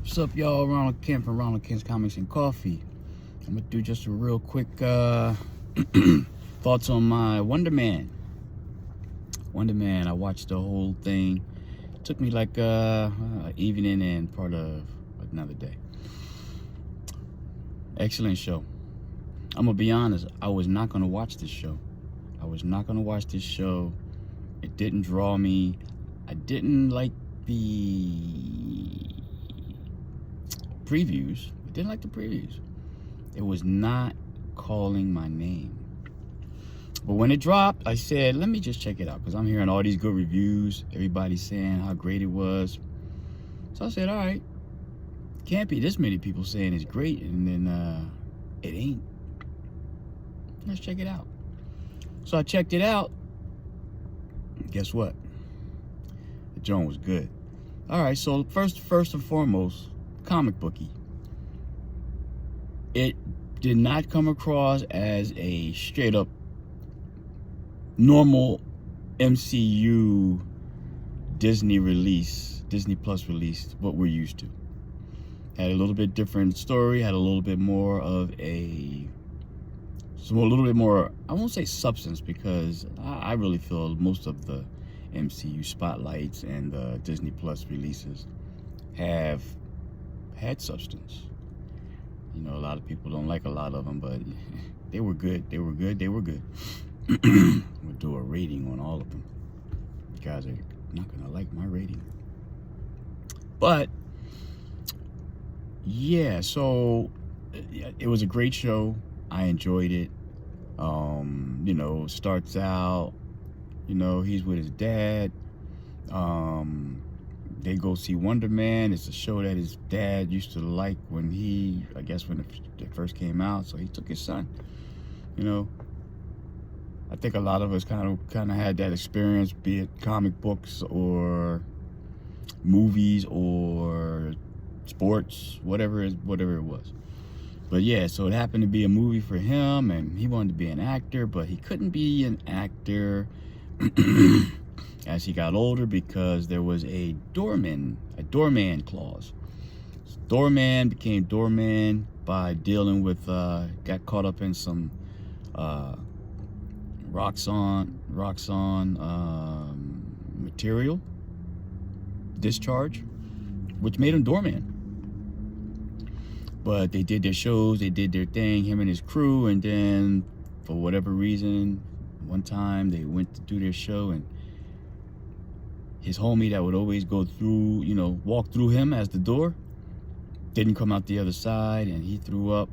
What's up, y'all? Ronald Kent from Ronald Kent's Comics and Coffee. I'm gonna do just a real quick thoughts on my Wonderman. I watched the whole thing. It took me like evening and part of another day. Excellent show. I'm gonna be honest, I was not gonna watch this show. It didn't draw me. I didn't like the previews. It was not calling my name. But when it dropped, I said, let me just check it out, because I'm hearing all these good reviews. Everybody's saying how great it was. So I said, all right, can't be this many people saying it's great, and then it ain't. Let's check it out. So I checked it out. Guess what? The joint was good. All right, so first and foremost, comic booky. It did not come across as a straight up normal MCU Disney Plus release, what we're used to. Had a little bit different story, had a little bit more of I won't say substance, because I really feel most of the MCU spotlights and the Disney Plus releases have had substance. You know, a lot of people don't like a lot of them, but they were good. We'll do a rating on all of them. You guys are not gonna like my rating. But yeah, so it was a great show. I enjoyed it. Starts out, he's with his dad. They go see Wonderman. It's a show that his dad used to like when it first came out. So he took his son. I think a lot of us kind of had that experience, be it comic books or movies or sports, whatever it was. But yeah, so it happened to be a movie for him, and he wanted to be an actor, but he couldn't be an actor as he got older, because there was a doorman clause. So doorman became doorman by dealing with, got caught up in some Roxxon material discharge, which made him doorman. But they did their shows, they did their thing, him and his crew, and then for whatever reason, one time they went to do their show, and his homie that would always go through, walk through him as the door, didn't come out the other side, and he threw up.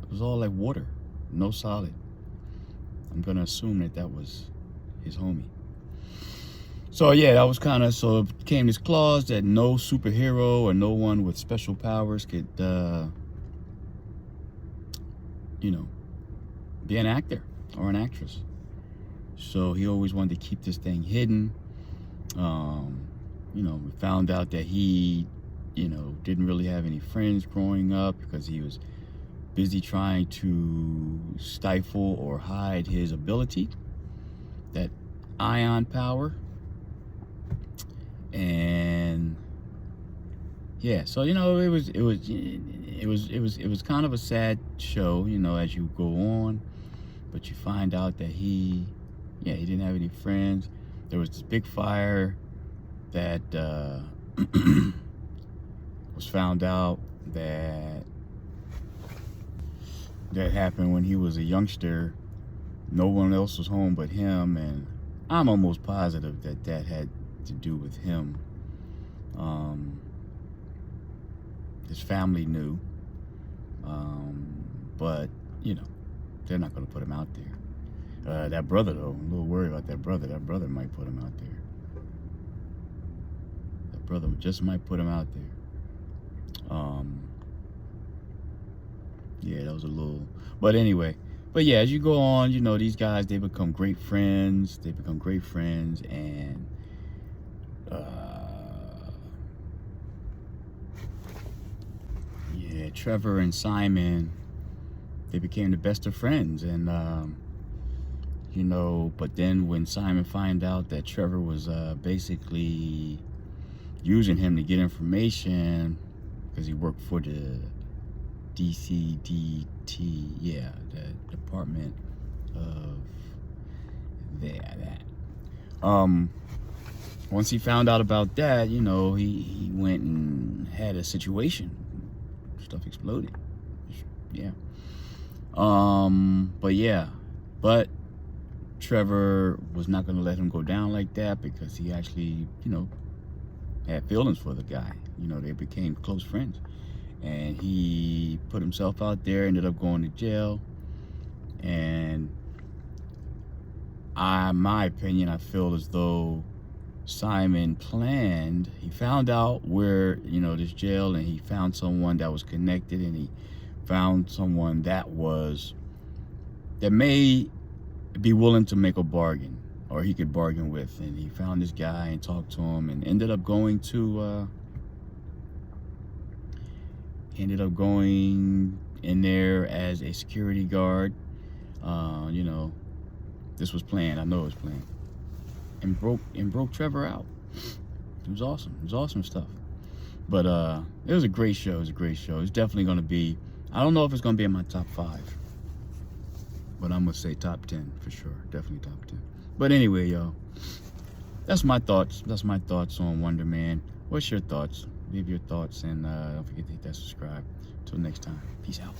It was all like water, no solid. I'm gonna assume that was his homie. So yeah, that was so it became this clause that no superhero or no one with special powers could, be an actor or an actress. So he always wanted to keep this thing hidden. We found out that he, didn't really have any friends growing up, because he was busy trying to stifle or hide his ability, that ion power. And yeah, so it was kind of a sad show, as you go on, but you find out that he didn't have any friends. There was this big fire that was found out that happened when he was a youngster. No one else was home but him, and I'm almost positive that had to do with him. His family knew, but they're not going to put him out there. That brother, though, I'm a little worried about that brother. That brother might put him out there. That brother just might put him out there. Yeah, that was a little, but anyway. But yeah, as you go on, these guys, they become great friends. And Trevor and Simon, they became the best of friends. And but then when Simon found out that Trevor was basically using him to get information, because he worked for the DCDT, yeah, the Department of that. Once he found out about that, you know, he went and had a situation. Stuff exploded. Yeah. But Trevor was not going to let him go down like that, because he actually, you know, had feelings for the guy. You know, they became close friends. And he put himself out there, ended up going to jail. And my opinion, I feel as though Simon planned. He found out where, you know, this jail, and he found someone that was connected, and he found someone that may be willing to make a bargain, or he could bargain with. And he found this guy and talked to him, and ended up going in there as a security guard. You know, this was planned. I know it was planned. And broke Trevor out. It was awesome. It was awesome stuff. But it was a great show. It was a great show. It's definitely going to be, I don't know if it's going to be in my top 5, but I'm going to say top 10 for sure. Definitely top 10. But anyway, y'all, that's my thoughts. That's my thoughts on Wonderman. What's your thoughts? Leave your thoughts, and don't forget to hit that subscribe. Till next time. Peace out.